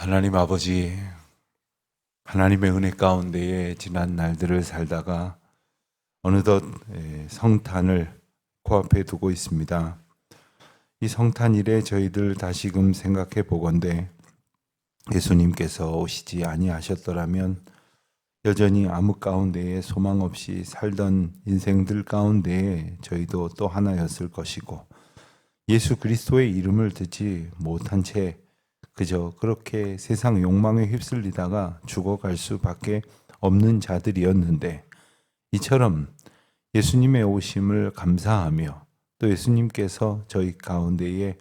하나님 아버지, 하나님의 은혜 가운데에 지난 날들을 살다가 어느덧 성탄을 코앞에 두고 있습니다. 이 성탄 일에 저희들 다시금 생각해 보건대 예수님께서 오시지 아니하셨더라면 여전히 암흑 가운데에 소망 없이 살던 인생들 가운데에 저희도 또 하나였을 것이고, 예수 그리스도의 이름을 듣지 못한 채 그저 그렇게 세상 욕망에 휩쓸리다가 죽어갈 수밖에 없는 자들이었는데, 이처럼 예수님의 오심을 감사하며 또 예수님께서 저희 가운데에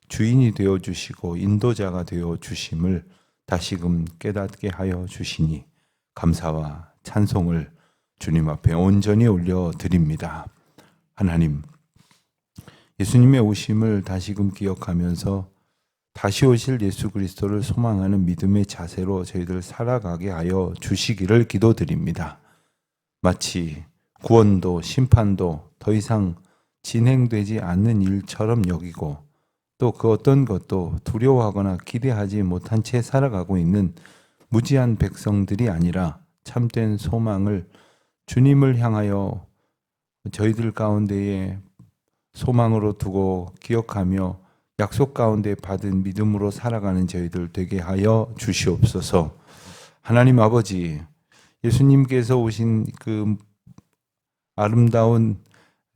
주인이 되어 주시고 인도자가 되어 주심을 다시금 깨닫게 하여 주시니 감사와 찬송을 주님 앞에 온전히 올려드립니다. 하나님, 예수님의 오심을 다시금 기억하면서 다시 오실 예수 그리스도를 소망하는 믿음의 자세로 저희들 살아가게 하여 주시기를 기도드립니다. 마치 구원도 심판도 더 이상 진행되지 않는 일처럼 여기고 또 그 어떤 것도 두려워하거나 기대하지 못한 채 살아가고 있는 무지한 백성들이 아니라 참된 소망을 주님을 향하여 저희들 가운데에 소망으로 두고 기억하며 약속 가운데 받은 믿음으로 살아가는 저희들 되게 하여 주시옵소서. 하나님 아버지, 예수님께서 오신 그 아름다운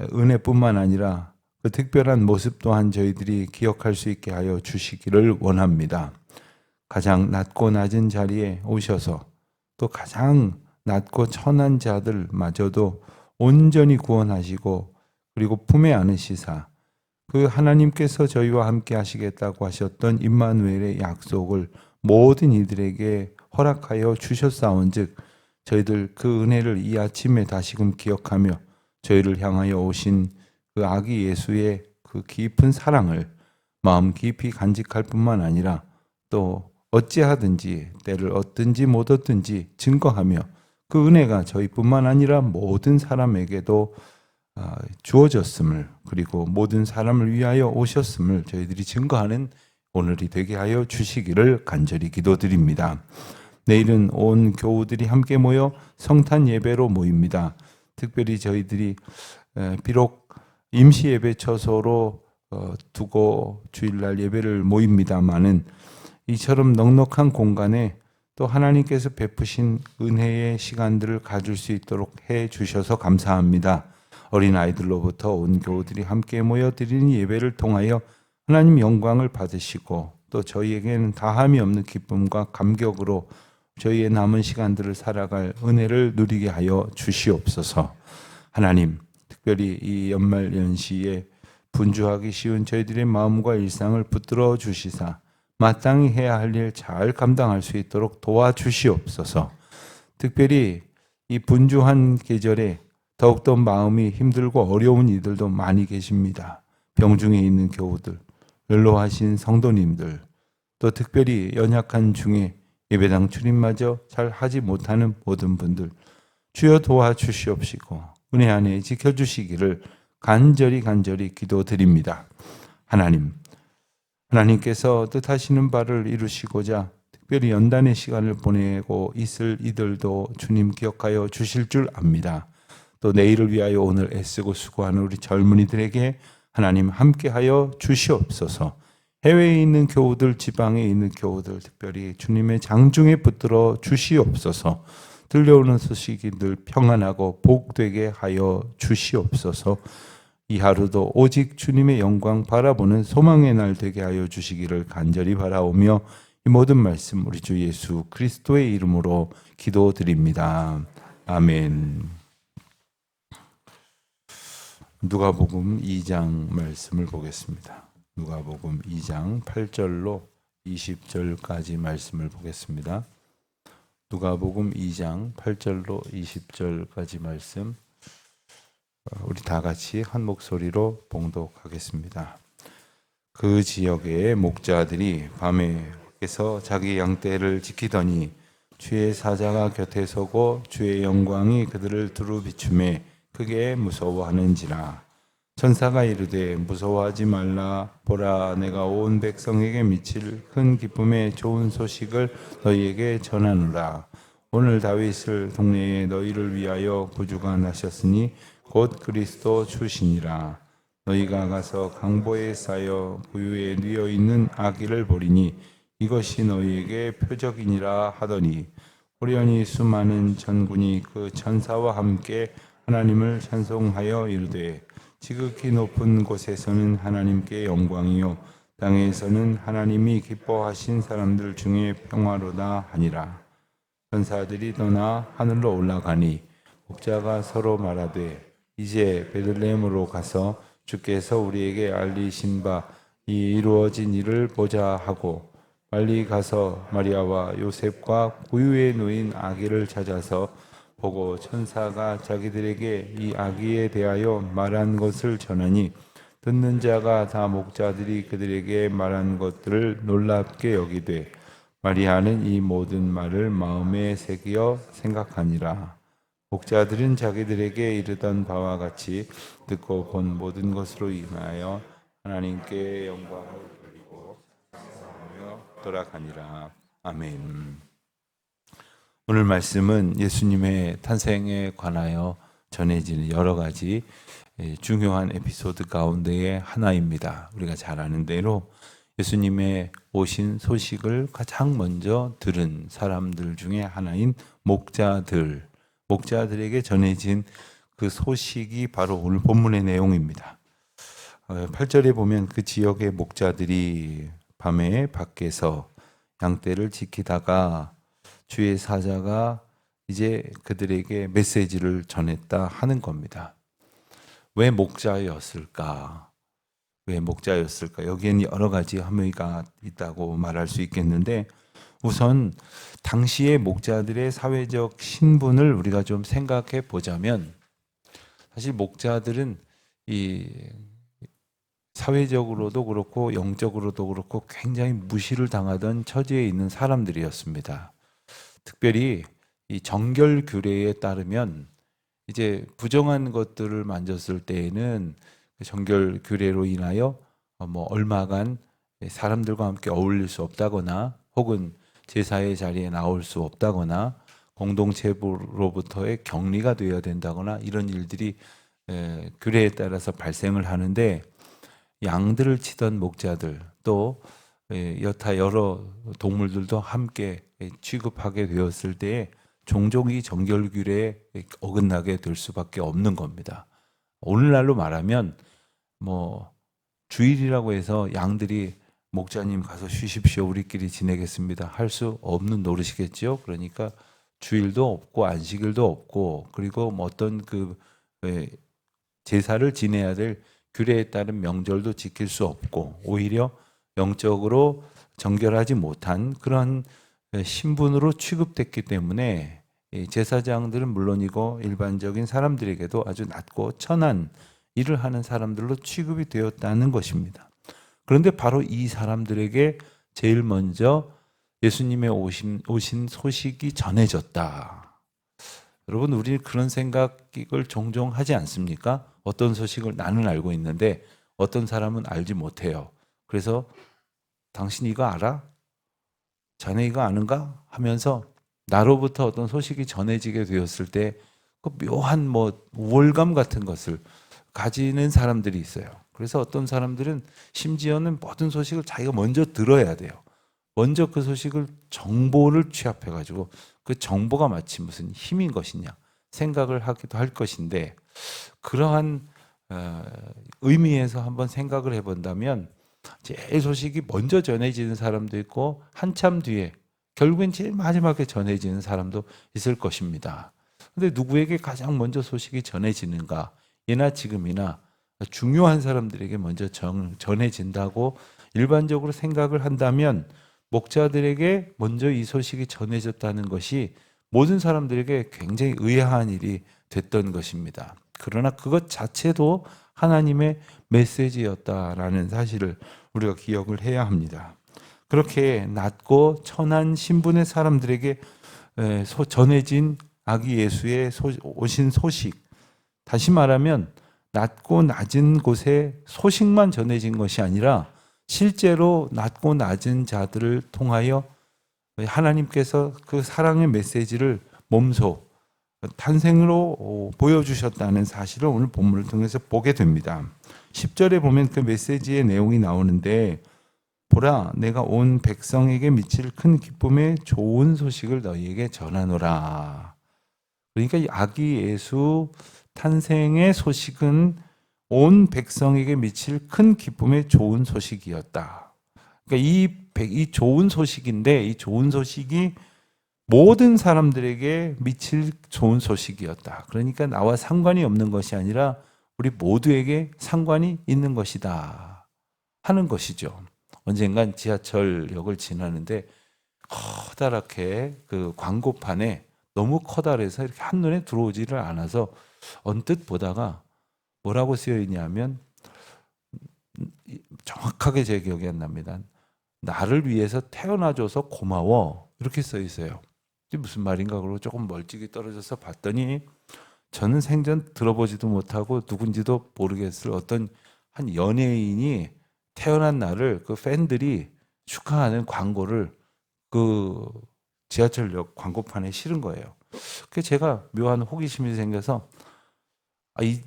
은혜뿐만 아니라 그 특별한 모습 또한 저희들이 기억할 수 있게 하여 주시기를 원합니다. 가장 낮고 낮은 자리에 오셔서 또 가장 낮고 천한 자들마저도 온전히 구원하시고 그리고 품에 안으시사 그 하나님께서 저희와 함께 하시겠다고 하셨던 임마누엘의 약속을 모든 이들에게 허락하여 주셨사온즉 저희들 그 은혜를 이 아침에 다시금 기억하며 저희를 향하여 오신 그 아기 예수의 그 깊은 사랑을 마음 깊이 간직할 뿐만 아니라 또 어찌하든지 때를 얻든지 못 얻든지 증거하며 그 은혜가 저희뿐만 아니라 모든 사람에게도 주어졌음을, 그리고 모든 사람을 위하여 오셨음을 저희들이 증거하는 오늘이 되게 하여 주시기를 간절히 기도드립니다. 내일은 온 교우들이 함께 모여 성탄 예배로 모입니다. 특별히 저희들이 비록 임시 예배 처소로 두고 주일날 예배를 모입니다마는 이처럼 넉넉한 공간에 또 하나님께서 베푸신 은혜의 시간들을 가질 수 있도록 해 주셔서 감사합니다. 어린아이들로부터 온 교우들이 함께 모여 드리는 예배를 통하여 하나님 영광을 받으시고 또 저희에게는 다함이 없는 기쁨과 감격으로 저희의 남은 시간들을 살아갈 은혜를 누리게 하여 주시옵소서. 하나님, 특별히 이 연말 연시에 분주하기 쉬운 저희들의 마음과 일상을 붙들어 주시사 마땅히 해야 할 일 잘 감당할 수 있도록 도와주시옵소서. 특별히 이 분주한 계절에 더욱더 마음이 힘들고 어려운 이들도 많이 계십니다. 병중에 있는 교우들, 연로하신 성도님들, 또 특별히 연약한 중에 예배당 출입마저 잘 하지 못하는 모든 분들 주여 도와주시옵시고 은혜 안에 지켜주시기를 간절히 기도드립니다. 하나님께서 뜻하시는 바를 이루시고자 특별히 연단의 시간을 보내고 있을 이들도 주님 기억하여 주실 줄 압니다. 또 내일을 위하여 오늘 애쓰고 수고하는 우리 젊은이들에게 하나님 함께하여 주시옵소서. 해외에 있는 교우들, 지방에 있는 교우들 특별히 주님의 장중에 붙들어 주시옵소서. 들려오는 소식이 늘 평안하고 복되게 하여 주시옵소서. 이 하루도 오직 주님의 영광 바라보는 소망의 날 되게 하여 주시기를 간절히 바라오며 이 모든 말씀 우리 주 예수 그리스도의 이름으로 기도드립니다. 아멘. 누가복음 2장 말씀을 보겠습니다. 누가복음 2장 8절로 20절까지 말씀을 보겠습니다. 누가복음 2장 8절로 20절까지 말씀 우리 다 같이 한 목소리로 봉독하겠습니다. 그 지역의 목자들이 밤에서 자기 양떼를 지키더니 주의 사자가 곁에 서고 주의 영광이 그들을 두루 비추매 크게 무서워하는지라. 천사가 이르되 무서워하지 말라. 보라, 내가 온 백성에게 미칠 큰 기쁨의 좋은 소식을 너희에게 전하노라. 오늘 다윗을 동네에 너희를 위하여 구주가 나셨으니 곧 그리스도 주시니라. 너희가 가서 강보에 쌓여 부유에 누워 있는 아기를 보리니 이것이 너희에게 표적이니라 하더니, 호련히 수많은 전군이 그 천사와 함께 하나님을 찬송하여 이르되, 지극히 높은 곳에서는 하나님께 영광이요 땅에서는 하나님이 기뻐하신 사람들 중에 평화로다 하니라. 천사들이 떠나 하늘로 올라가니 목자가 서로 말하되, 이제 베들레헴으로 가서 주께서 우리에게 알리신 바 이 이루어진 일을 보자 하고, 빨리 가서 마리아와 요셉과 구유에 놓인 아기를 찾아서 보고 천사가 자기들에게 이 아기에 대하여 말한 것을 전하니, 듣는 자가 다 목자들이 그들에게 말한 것들을 놀랍게 여기되, 마리아는 이 모든 말을 마음에 새기어 생각하니라. 목자들은 자기들에게 이르던 바와 같이 듣고 본 모든 것으로 인하여 하나님께 영광을 돌리고 감사하며 돌아가니라. 아멘. 오늘 말씀은 예수님의 탄생에 관하여 전해지는 여러 가지 중요한 에피소드 가운데의 하나입니다. 우리가 잘 아는 대로 예수님의 오신 소식을 가장 먼저 들은 사람들 중에 하나인 목자들에게 전해진 그 소식이 바로 오늘 본문의 내용입니다. 8절에 보면 그 지역의 목자들이 밤에 밖에서 양떼를 지키다가 주의 사자가 이제 그들에게 메시지를 전했다 하는 겁니다. 왜 목자였을까? 여기에는 여러 가지 함의가 있다고 말할 수 있겠는데, 우선 당시의 목자들의 사회적 신분을 우리가 좀 생각해 보자면, 사실 목자들은 이 사회적으로도 그렇고 영적으로도 그렇고 굉장히 무시를 당하던 처지에 있는 사람들이었습니다. 특별히 이 정결 규례에 따르면 이제 부정한 것들을 만졌을 때에는 그 정결 규례로 인하여 얼마간 사람들과 함께 어울릴 수 없다거나, 혹은 제사의 자리에 나올 수 없다거나, 공동체로부터의 격리가 되어야 된다거나, 이런 일들이 규례에 따라서 발생을 하는데, 양들을 치던 목자들, 또 여타 여러 동물들도 함께 취급하게 되었을 때에 종종 이 정결 규례에 어긋나게 될 수밖에 없는 겁니다. 오늘날로 말하면 주일이라고 해서 양들이 목자님 가서 쉬십시오, 우리끼리 지내겠습니다 할 수 없는 노릇이겠죠. 그러니까 주일도 없고 안식일도 없고, 그리고 어떤 그 제사를 지내야 될 규례에 따른 명절도 지킬 수 없고, 오히려 영적으로 정결하지 못한 그런 신분으로 취급됐기 때문에 제사장들은 물론이고 일반적인 사람들에게도 아주 낮고 천한 일을 하는 사람들로 취급이 되었다는 것입니다. 그런데 바로 이 사람들에게 제일 먼저 예수님의 오신 소식이 전해졌다. 여러분, 우리 그런 생각을 종종 하지 않습니까? 어떤 소식을 나는 알고 있는데 어떤 사람은 알지 못해요. 그래서 당신 이거 알아? 자네 이거 아는가? 하면서 나로부터 어떤 소식이 전해지게 되었을 때 그 묘한 우월감 같은 것을 가지는 사람들이 있어요. 그래서 어떤 사람들은 심지어는 모든 소식을 자기가 먼저 들어야 돼요. 먼저 그 소식을 정보를 취합해가지고 그 정보가 마치 무슨 힘인 것이냐 생각을 하기도 할 것인데, 그러한 의미에서 한번 생각을 해본다면 제일 소식이 먼저 전해지는 사람도 있고, 한참 뒤에 결국엔 제일 마지막에 전해지는 사람도 있을 것입니다. 근데 누구에게 가장 먼저 소식이 전해지는가? 예나 지금이나 중요한 사람들에게 먼저 전해진다고 일반적으로 생각을 한다면, 목자들에게 먼저 이 소식이 전해졌다는 것이 모든 사람들에게 굉장히 의아한 일이 됐던 것입니다. 그러나 그것 자체도 하나님의 메시지였다라는 사실을 우리가 기억을 해야 합니다. 그렇게 낮고 천한 신분의 사람들에게 전해진 아기 예수의 오신 소식, 다시 말하면 낮고 낮은 곳에 소식만 전해진 것이 아니라 실제로 낮고 낮은 자들을 통하여 하나님께서 그 사랑의 메시지를 몸소 탄생으로 보여주셨다는 사실을 오늘 본문을 통해서 보게 됩니다. 10절에 보면 그 메시지의 내용이 나오는데, 보라, 내가 온 백성에게 미칠 큰 기쁨의 좋은 소식을 너희에게 전하노라. 그러니까 이 아기 예수 탄생의 소식은 온 백성에게 미칠 큰 기쁨의 좋은 소식이었다. 그러니까 이 좋은 소식인데, 이 좋은 소식이 모든 사람들에게 미칠 좋은 소식이었다. 그러니까 나와 상관이 없는 것이 아니라 우리 모두에게 상관이 있는 것이다 하는 것이죠. 언젠간 지하철역을 지나는데 커다랗게 그 광고판에 너무 커다래서 이렇게 한눈에 들어오지를 않아서 언뜻 보다가 뭐라고 쓰여 있냐면, 정확하게 제 기억이 안 납니다. 나를 위해서 태어나줘서 고마워, 이렇게 써 있어요. 이게 무슨 말인가 그러고 조금 멀찍이 떨어져서 봤더니, 저는 생전 들어보지도 못하고 누군지도 모르겠을 어떤 한 연예인이 태어난 날을 그 팬들이 축하하는 광고를 그 지하철역 광고판에 실은 거예요. 그래서 제가 묘한 호기심이 생겨서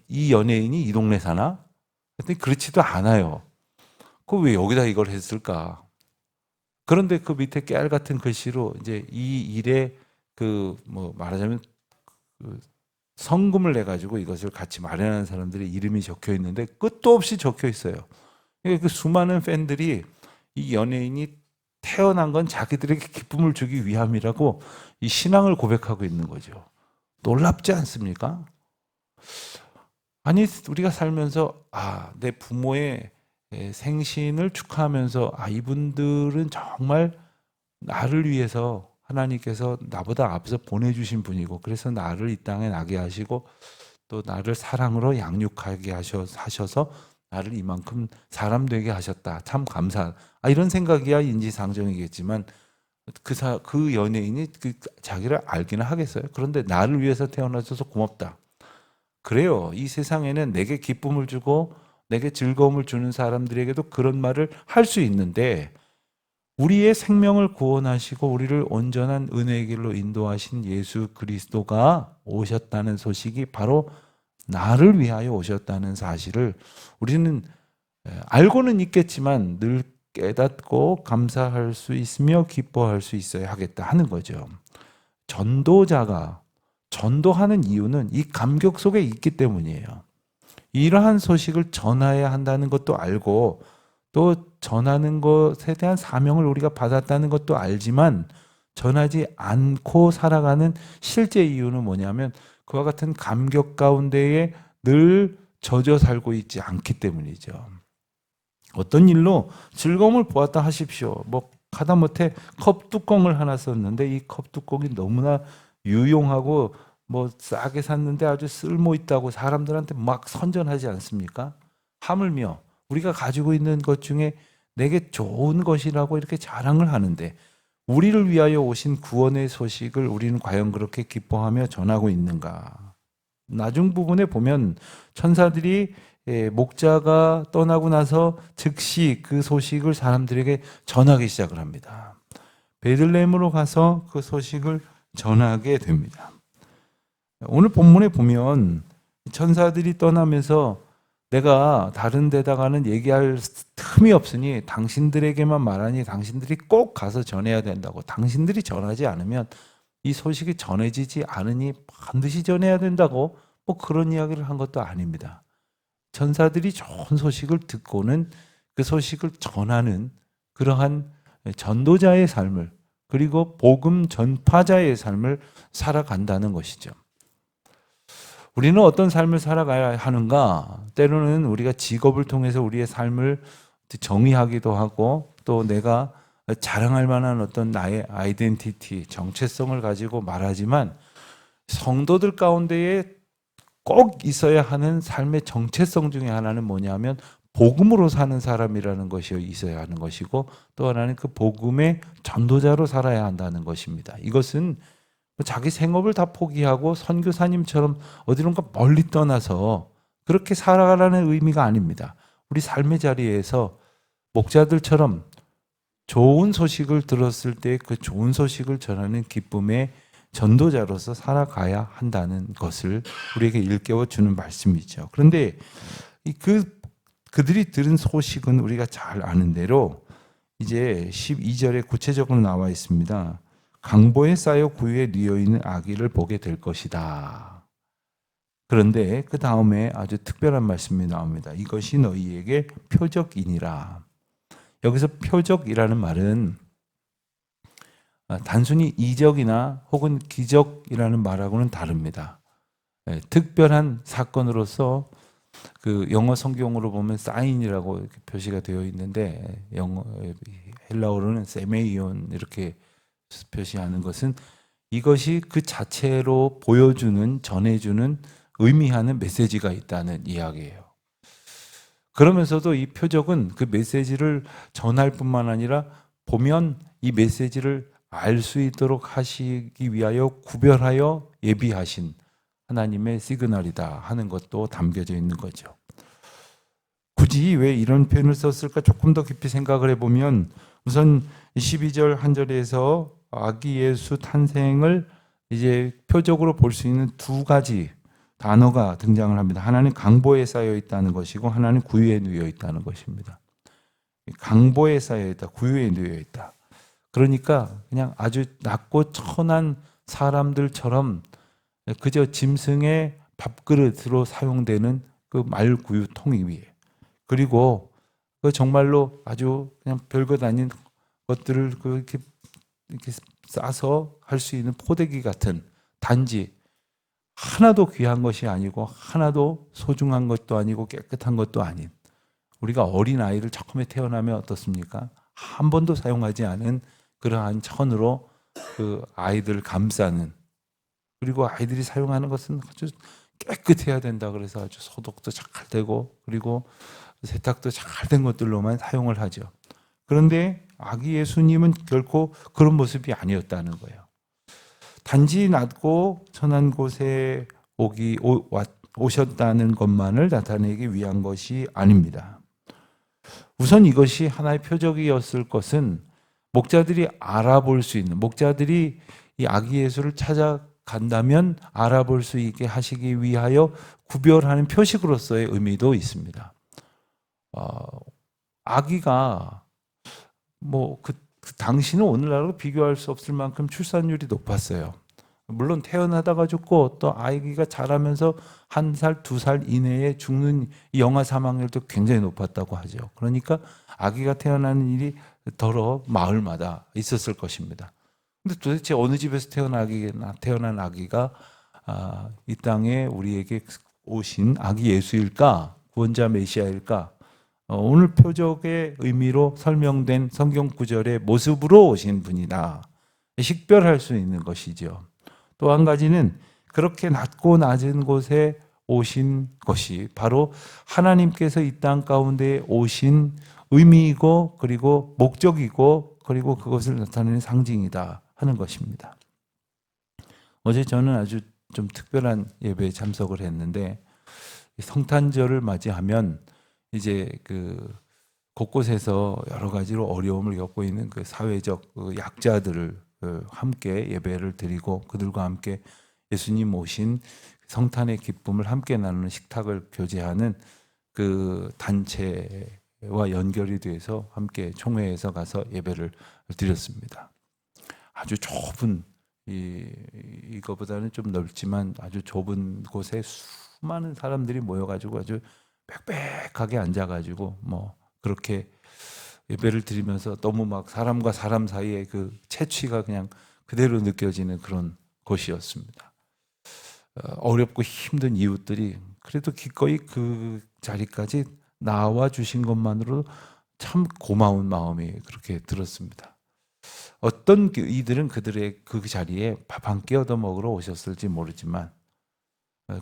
이 연예인이 이 동네 사나? 그랬더니 그렇지도 않아요. 그 왜 여기다 이걸 했을까? 그런데 그 밑에 깨알 같은 글씨로 이제 이 일에 말하자면 그 성금을 내 가지고 이것을 같이 마련하는 사람들의 이름이 적혀 있는데 끝도 없이 적혀 있어요. 그 수많은 팬들이 이 연예인이 태어난 건 자기들에게 기쁨을 주기 위함이라고 이 신앙을 고백하고 있는 거죠. 놀랍지 않습니까? 아니, 우리가 살면서 내 부모의 생신을 축하하면서 이분들은 정말 나를 위해서 하나님께서 나보다 앞서 보내주신 분이고, 그래서 나를 이 땅에 나게 하시고 또 나를 사랑으로 양육하게 하셔서 나를 이만큼 사람 되게 하셨다. 참 감사. 이런 생각이야 인지상정이겠지만 그 연예인이 자기를 알기는 하겠어요. 그런데 나를 위해서 태어나줘서 고맙다. 그래요. 이 세상에는 내게 기쁨을 주고 내게 즐거움을 주는 사람들에게도 그런 말을 할 수 있는데, 우리의 생명을 구원하시고 우리를 온전한 은혜의 길로 인도하신 예수 그리스도가 오셨다는 소식이 바로 나를 위하여 오셨다는 사실을 우리는 알고는 있겠지만 늘 깨닫고 감사할 수 있으며 기뻐할 수 있어야 하겠다 하는 거죠. 전도자가 전도하는 이유는 이 감격 속에 있기 때문이에요. 이러한 소식을 전해야 한다는 것도 알고 또 전하는 것에 대한 사명을 우리가 받았다는 것도 알지만 전하지 않고 살아가는 실제 이유는 뭐냐면 그와 같은 감격 가운데에 늘 젖어 살고 있지 않기 때문이죠. 어떤 일로 즐거움을 보았다 하십시오. 하다못해 컵 뚜껑을 하나 썼는데 이 컵 뚜껑이 너무나 유용하고 싸게 샀는데 아주 쓸모 있다고 사람들한테 막 선전하지 않습니까? 하물며 우리가 가지고 있는 것 중에 내게 좋은 것이라고 이렇게 자랑을 하는데, 우리를 위하여 오신 구원의 소식을 우리는 과연 그렇게 기뻐하며 전하고 있는가? 나중 부분에 보면 천사들이 목자가 떠나고 나서 즉시 그 소식을 사람들에게 전하기 시작을 합니다. 베들레헴으로 가서 그 소식을 전하게 됩니다. 오늘 본문에 보면 천사들이 떠나면서 내가 다른 데다가는 얘기할 틈이 없으니 당신들에게만 말하니 당신들이 꼭 가서 전해야 된다고, 당신들이 전하지 않으면 이 소식이 전해지지 않으니 반드시 전해야 된다고 그런 이야기를 한 것도 아닙니다. 천사들이 좋은 소식을 듣고는 그 소식을 전하는 그러한 전도자의 삶을, 그리고 복음 전파자의 삶을 살아간다는 것이죠. 우리는 어떤 삶을 살아가야 하는가? 때로는 우리가 직업을 통해서 우리의 삶을 정의하기도 하고 또 내가 자랑할 만한 어떤 나의 아이덴티티, 정체성을 가지고 말하지만 성도들 가운데에 꼭 있어야 하는 삶의 정체성 중에 하나는 뭐냐면 복음으로 사는 사람이라는 것이 있어야 하는 것이고, 또 하나는 그 복음의 전도자로 살아야 한다는 것입니다. 이것은 자기 생업을 다 포기하고 선교사님처럼 어디론가 멀리 떠나서 그렇게 살아가라는 의미가 아닙니다. 우리 삶의 자리에서 목자들처럼 좋은 소식을 들었을 때 그 좋은 소식을 전하는 기쁨의 전도자로서 살아가야 한다는 것을 우리에게 일깨워 주는 말씀이죠. 그런데 그들이 들은 소식은 우리가 잘 아는 대로 이제 12절에 구체적으로 나와 있습니다. 강보에 쌓여 구유에 누워 있는 아기를 보게 될 것이다. 그런데 그 다음에 아주 특별한 말씀이 나옵니다. 이것이 너희에게 표적이니라. 여기서 표적이라는 말은 단순히 이적이나 혹은 기적이라는 말하고는 다릅니다. 특별한 사건으로서 그 영어 성경으로 보면 사인이라고 이렇게 표시가 되어 있는데 헬라어로는 세메이온 이렇게 표시하는 것은 이것이 그 자체로 보여주는, 전해주는, 의미하는 메시지가 있다는 이야기예요. 그러면서도 이 표적은 그 메시지를 전할 뿐만 아니라 보면 이 메시지를 알 수 있도록 하시기 위하여 구별하여 예비하신 하나님의 시그널이다 하는 것도 담겨져 있는 거죠. 굳이 왜 이런 표현을 썼을까 조금 더 깊이 생각을 해보면 우선 12절 한 절에서 아기 예수 탄생을 이제 표적으로 볼 수 있는 두 가지 단어가 등장을 합니다. 하나는 강보에 쌓여 있다는 것이고 하나는 구유에 누워 있다는 것입니다. 강보에 쌓여 있다, 구유에 누워 있다. 그러니까 그냥 아주 낮고 천한 사람들처럼 그저 짐승의 밥그릇으로 사용되는 그 말구유통 위에, 그리고 그 정말로 아주 그냥 별것 아닌 것들을 이렇게 싸서 할 수 있는 포대기 같은, 단지 하나도 귀한 것이 아니고 하나도 소중한 것도 아니고 깨끗한 것도 아닌, 우리가 어린 아이를 처음에 태어나면 어떻습니까? 한 번도 사용하지 않은 그러한 천으로 그 아이들을 감싸는, 그리고 아이들이 사용하는 것은 아주 깨끗해야 된다 그래서 아주 소독도 잘 되고 그리고 세탁도 잘 된 것들로만 사용을 하죠. 그런데 아기 예수님은 결코 그런 모습이 아니었다는 거예요. 단지 낮고 천한 곳에 오셨다는 것만을 나타내기 위한 것이 아닙니다. 우선 이것이 하나의 표적이었을 것은 목자들이 알아볼 수 있는, 목자들이 이 아기 예수를 찾아간다면 알아볼 수 있게 하시기 위하여 구별하는 표식으로서의 의미도 있습니다. 아기가 그 당시는 오늘날로 비교할 수 없을 만큼 출산율이 높았어요. 물론 태어나다가 죽고 또 아기가 자라면서 1살, 2살 이내에 죽는 영아 사망률도 굉장히 높았다고 하죠. 그러니까 아기가 태어나는 일이 더러 마을마다 있었을 것입니다. 근데 도대체 어느 집에서 태어난 아기가 이 땅에 우리에게 오신 아기 예수일까? 구원자 메시아일까? 오늘 표적의 의미로 설명된 성경 구절의 모습으로 오신 분이다. 식별할 수 있는 것이죠. 또 한 가지는 그렇게 낮고 낮은 곳에 오신 것이 바로 하나님께서 이 땅 가운데 오신 의미이고 그리고 목적이고 그리고 그것을 나타내는 상징이다 하는 것입니다. 어제 저는 아주 좀 특별한 예배에 참석을 했는데 성탄절을 맞이하면 이제 그 곳곳에서 여러 가지로 어려움을 겪고 있는 그 사회적 약자들을 함께 예배를 드리고 그들과 함께 예수님 오신 성탄의 기쁨을 함께 나누는 식탁을 교제하는 그 단체와 연결이 돼서 함께 총회에서 가서 예배를 드렸습니다. 아주 좁은 이거보다는 좀 넓지만 아주 좁은 곳에 수많은 사람들이 모여가지고 아주 빽빽하게 앉아가지고 그렇게 예배를 드리면서 너무 막 사람과 사람 사이에 그 채취가 그냥 그대로 느껴지는 그런 곳이었습니다. 어렵고 힘든 이웃들이 그래도 기꺼이 그 자리까지 나와 주신 것만으로 참 고마운 마음이 그렇게 들었습니다. 어떤 이들은 그들의 그 자리에 밥 한 끼 얻어 먹으러 오셨을지 모르지만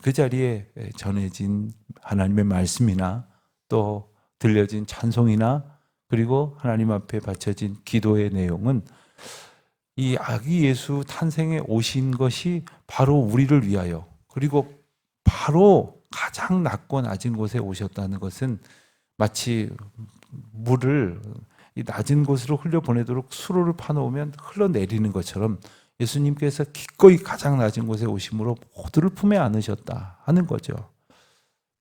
그 자리에 전해진 하나님의 말씀이나 또 들려진 찬송이나 그리고 하나님 앞에 바쳐진 기도의 내용은 이 아기 예수 탄생에 오신 것이 바로 우리를 위하여 그리고 바로 가장 낮고 낮은 곳에 오셨다는 것은 마치 물을 이 낮은 곳으로 흘려보내도록 수로를 파놓으면 흘러내리는 것처럼 예수님께서 기꺼이 가장 낮은 곳에 오심으로 모두를 품에 안으셨다 하는 거죠.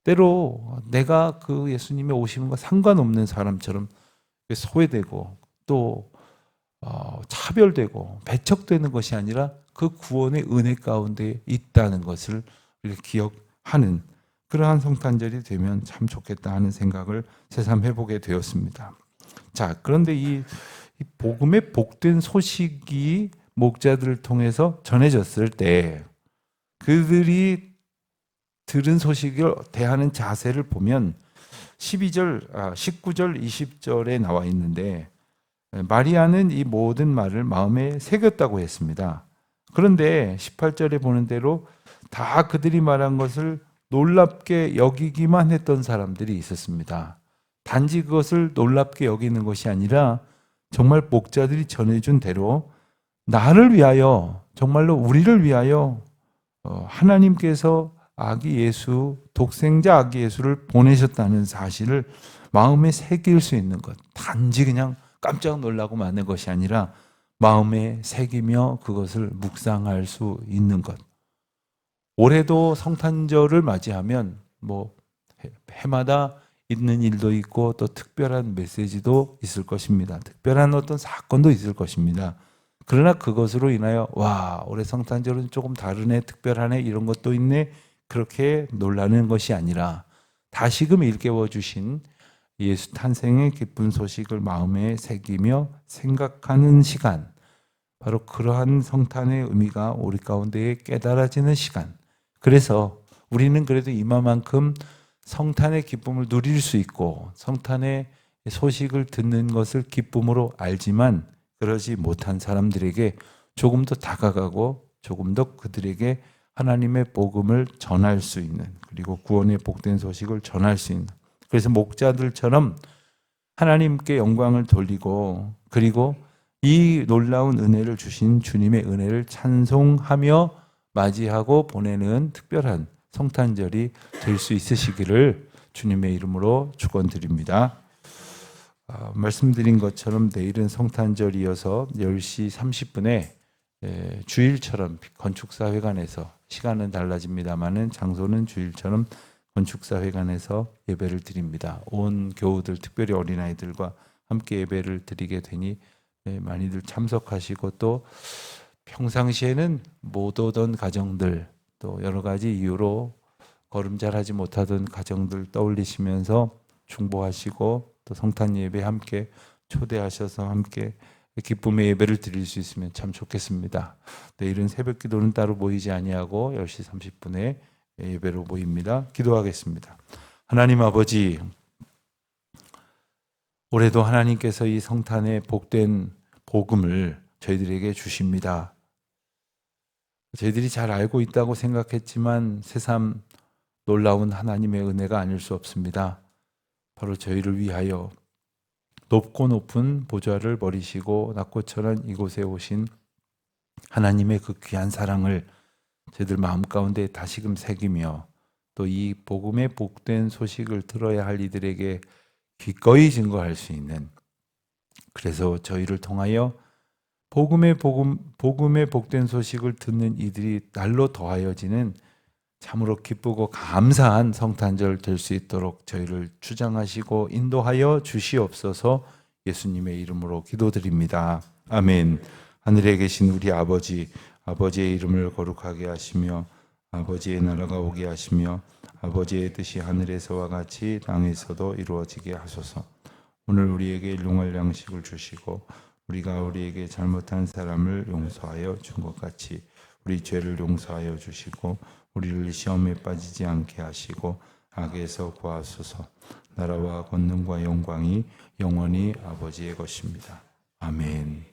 때로 내가 그 예수님의 오심과 상관없는 사람처럼 소외되고 또 차별되고 배척되는 것이 아니라 그 구원의 은혜 가운데 있다는 것을 기억하는 그러한 성탄절이 되면 참 좋겠다 하는 생각을 새삼 해보게 되었습니다. 자, 그런데 이 복음의 복된 소식이 목자들을 통해서 전해졌을 때 그들이 들은 소식을 대하는 자세를 보면 19절, 20절에 나와 있는데 마리아는 이 모든 말을 마음에 새겼다고 했습니다. 그런데 18절에 보는 대로 다 그들이 말한 것을 놀랍게 여기기만 했던 사람들이 있었습니다. 단지 그것을 놀랍게 여기는 것이 아니라 정말 목자들이 전해준 대로 나를 위하여, 정말로 우리를 위하여 하나님께서 아기 예수, 독생자 아기 예수를 보내셨다는 사실을 마음에 새길 수 있는 것. 단지 그냥 깜짝 놀라고 마는 것이 아니라 마음에 새기며 그것을 묵상할 수 있는 것. 올해도 성탄절을 맞이하면 해마다 있는 일도 있고 또 특별한 메시지도 있을 것입니다. 특별한 어떤 사건도 있을 것입니다. 그러나 그것으로 인하여 올해 성탄절은 조금 다르네, 특별하네, 이런 것도 있네, 그렇게 놀라는 것이 아니라 다시금 일깨워 주신 예수 탄생의 기쁜 소식을 마음에 새기며 생각하는 시간, 바로 그러한 성탄의 의미가 우리 가운데에 깨달아지는 시간. 그래서 우리는 그래도 이마만큼 성탄의 기쁨을 누릴 수 있고 성탄의 소식을 듣는 것을 기쁨으로 알지만 그러지 못한 사람들에게 조금 더 다가가고 조금 더 그들에게 하나님의 복음을 전할 수 있는, 그리고 구원의 복된 소식을 전할 수 있는, 그래서 목자들처럼 하나님께 영광을 돌리고 그리고 이 놀라운 은혜를 주신 주님의 은혜를 찬송하며 맞이하고 보내는 특별한 성탄절이 될 수 있으시기를 주님의 이름으로 축원드립니다. 말씀드린 것처럼 내일은 성탄절이어서 10시 30분에 주일처럼 건축사회관에서, 시간은 달라집니다마는 장소는 주일처럼 건축사회관에서 예배를 드립니다. 온 교우들, 특별히 어린아이들과 함께 예배를 드리게 되니 많이들 참석하시고, 또 평상시에는 못 오던 가정들, 또 여러 가지 이유로 걸음잘하지 못하던 가정들 떠올리시면서 중보하시고, 또 성탄 예배 함께 초대하셔서 함께 기쁨의 예배를 드릴 수 있으면 참 좋겠습니다. 내일은 새벽 기도는 따로 모이지 아니하고 10시 30분에 예배로 모입니다. 기도하겠습니다. 하나님 아버지, 올해도 하나님께서 이 성탄의 복된 복음을 저희들에게 주십니다. 저희들이 잘 알고 있다고 생각했지만 새삼 놀라운 하나님의 은혜가 아닐 수 없습니다. 바로 저희를 위하여 높고 높은 보좌를 버리시고 낮고 천한 이곳에 오신 하나님의 그 귀한 사랑을 저희들 마음 가운데 다시금 새기며, 또 이 복음의 복된 소식을 들어야 할 이들에게 기꺼이 증거할 수 있는, 그래서 저희를 통하여 복음의 복된 소식을 듣는 이들이 날로 더하여지는 참으로 기쁘고 감사한 성탄절 될 수 있도록 저희를 주장하시고 인도하여 주시옵소서. 예수님의 이름으로 기도드립니다. 아멘. 하늘에 계신 우리 아버지, 아버지의 이름을 거룩하게 하시며 아버지의 나라가 오게 하시며 아버지의 뜻이 하늘에서와 같이 땅에서도 이루어지게 하소서. 오늘 우리에게 일용할 양식을 주시고 우리가 우리에게 잘못한 사람을 용서하여 준 것 같이 우리 죄를 용서하여 주시고 우리를 시험에 빠지지 않게 하시고 악에서 구하소서. 나라와 권능과 영광이 영원히 아버지의 것입니다. 아멘.